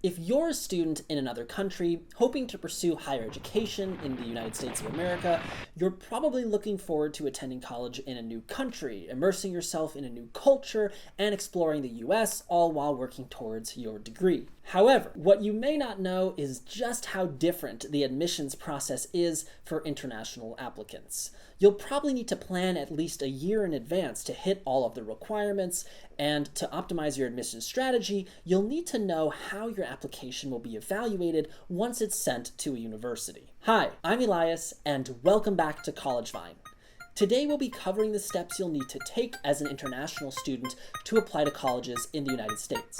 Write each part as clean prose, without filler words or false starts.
If you're a student in another country hoping to pursue higher education in the United States of America, you're probably looking forward to attending college in a new country, immersing yourself in a new culture, and exploring the US, all while working towards your degree. However, what you may not know is just how different the admissions process is for international applicants. You'll probably need to plan at least a year in advance to hit all of the requirements, and to optimize your admissions strategy, you'll need to know how your application will be evaluated once it's sent to a university. Hi, I'm Elias, and welcome back to College Vine. Today we'll be covering the steps you'll need to take as an international student to apply to colleges in the United States.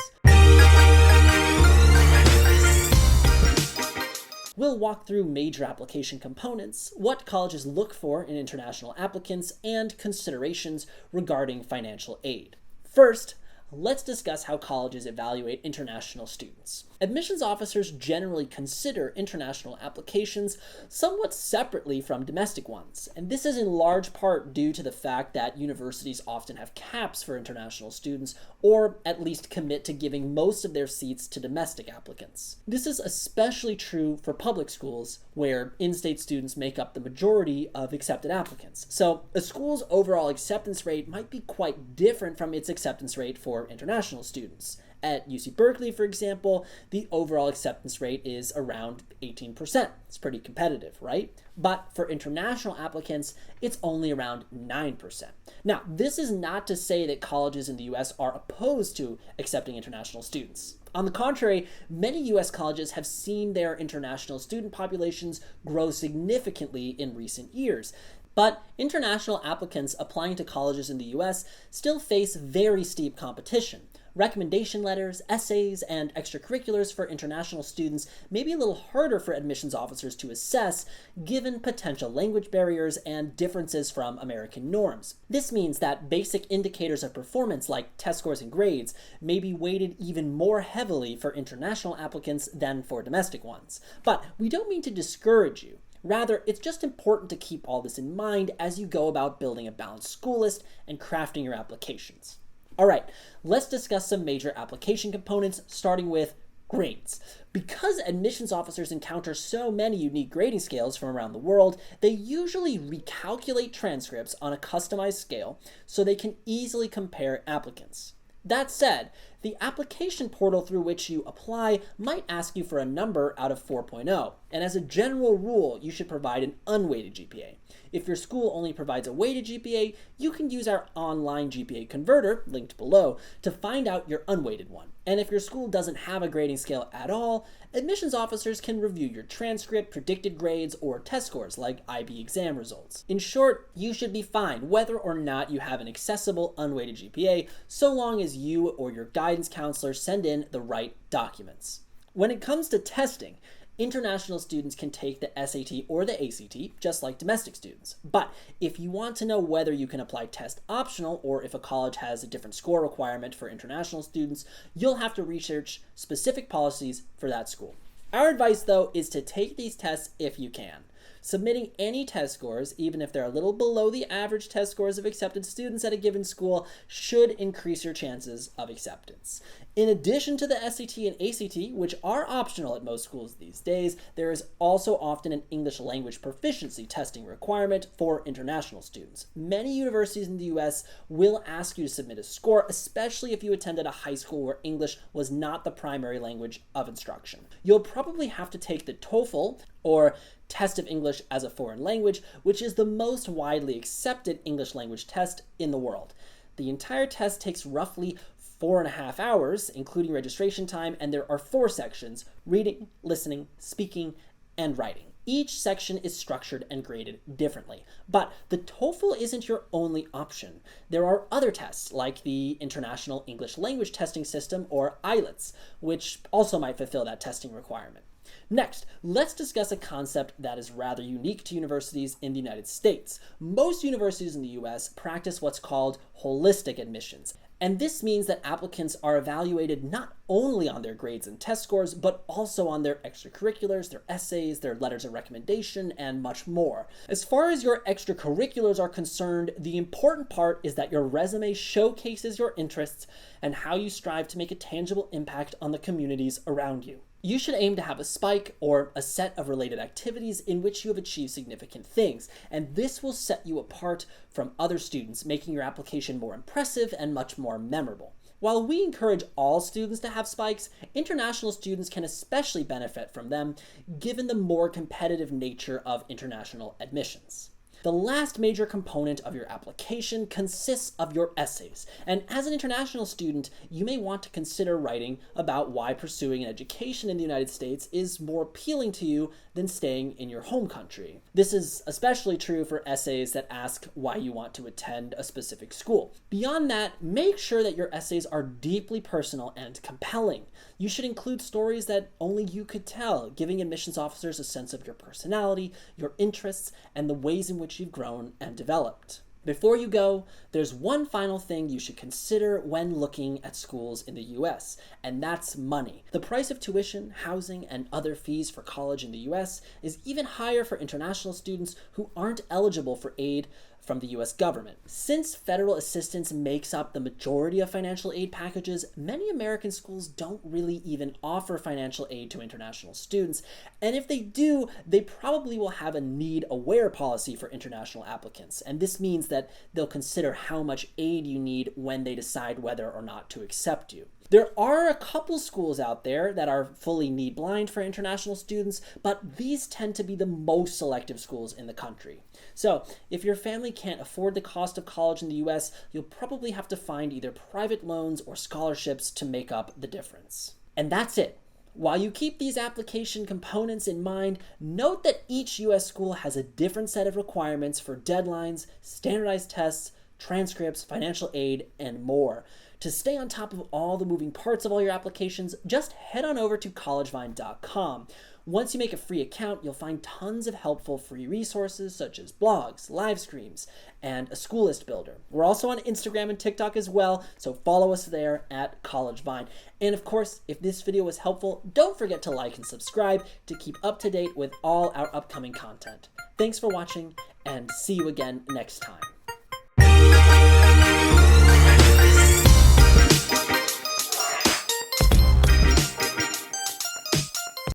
We'll walk through major application components, what colleges look for in international applicants, and considerations regarding financial aid. First, let's discuss how colleges evaluate international students. Admissions officers generally consider international applications somewhat separately from domestic ones, and this is in large part due to the fact that universities often have caps for international students, or at least commit to giving most of their seats to domestic applicants. This is especially true for public schools, where in-state students make up the majority of accepted applicants. So a school's overall acceptance rate might be quite different from its acceptance rate for international students. At UC Berkeley, for example, the overall acceptance rate is around 18%. It's pretty competitive, right? But for international applicants, it's only around 9%. Now, this is not to say that colleges in the US are opposed to accepting international students. On the contrary, many US colleges have seen their international student populations grow significantly in recent years. But international applicants applying to colleges in the US still face very steep competition. Recommendation letters, essays, and extracurriculars for international students may be a little harder for admissions officers to assess, given potential language barriers and differences from American norms. This means that basic indicators of performance like test scores and grades may be weighted even more heavily for international applicants than for domestic ones. But we don't mean to discourage you. Rather, it's just important to keep all this in mind as you go about building a balanced school list and crafting your applications. All right, let's discuss some major application components, starting with grades. Because admissions officers encounter so many unique grading scales from around the world, they usually recalculate transcripts on a customized scale so they can easily compare applicants. That said, the application portal through which you apply might ask you for a number out of 4.0, and as a general rule, you should provide an unweighted GPA. If your school only provides a weighted GPA, you can use our online GPA converter, linked below, to find out your unweighted one. And if your school doesn't have a grading scale at all, admissions officers can review your transcript, predicted grades, or test scores like IB exam results. In short, you should be fine whether or not you have an accessible unweighted GPA, so long as you or your guidance counselor send in the right documents. When it comes to testing, international students can take the SAT or the ACT, just like domestic students. But if you want to know whether you can apply test optional or if a college has a different score requirement for international students, you'll have to research specific policies for that school. Our advice, though, is to take these tests if you can. Submitting any test scores, even if they're a little below the average test scores of accepted students at a given school, should increase your chances of acceptance. In addition to the SAT and ACT, which are optional at most schools these days, there is also often an English language proficiency testing requirement for international students. Many universities in the US will ask you to submit a score, especially if you attended a high school where English was not the primary language of instruction. You'll probably have to take the TOEFL, or Test of English as a Foreign Language, which is the most widely accepted English language test in the world. The entire test takes roughly 4.5 hours, including registration time, and there are 4 sections: reading, listening, speaking, and writing. Each section is structured and graded differently. But the TOEFL isn't your only option. There are other tests, like the International English Language Testing System, or IELTS, which also might fulfill that testing requirement. Next, let's discuss a concept that is rather unique to universities in the United States. Most universities in the US practice what's called holistic admissions. And this means that applicants are evaluated not only on their grades and test scores, but also on their extracurriculars, their essays, their letters of recommendation, and much more. As far as your extracurriculars are concerned, the important part is that your resume showcases your interests and how you strive to make a tangible impact on the communities around you. You should aim to have a spike or a set of related activities in which you have achieved significant things, and this will set you apart from other students, making your application more impressive and much more memorable. While we encourage all students to have spikes, international students can especially benefit from them, given the more competitive nature of international admissions. The last major component of your application consists of your essays, and as an international student, you may want to consider writing about why pursuing an education in the United States is more appealing to you than staying in your home country. This is especially true for essays that ask why you want to attend a specific school. Beyond that, make sure that your essays are deeply personal and compelling. You should include stories that only you could tell, giving admissions officers a sense of your personality, your interests, and the ways in which you've grown and developed. Before you go, there's one final thing you should consider when looking at schools in the US, and that's money. The price of tuition, housing, and other fees for college in the US is even higher for international students who aren't eligible for aid from the US government. Since federal assistance makes up the majority of financial aid packages, many American schools don't really even offer financial aid to international students, and if they do, they probably will have a need-aware policy for international applicants, and this means that they'll consider how much aid you need when they decide whether or not to accept you. There are a couple schools out there that are fully need-blind for international students, but these tend to be the most selective schools in the country. So, if your family can't afford the cost of college in the US, you'll probably have to find either private loans or scholarships to make up the difference. And that's it. While you keep these application components in mind, note that each US school has a different set of requirements for deadlines, standardized tests, transcripts, financial aid, and more. To stay on top of all the moving parts of all your applications, just head on over to collegevine.com. Once you make a free account, you'll find tons of helpful free resources such as blogs, live streams, and a school list builder. We're also on Instagram and TikTok as well, so follow us there at collegevine. And of course, if this video was helpful, don't forget to like and subscribe to keep up to date with all our upcoming content. Thanks for watching, and see you again next time.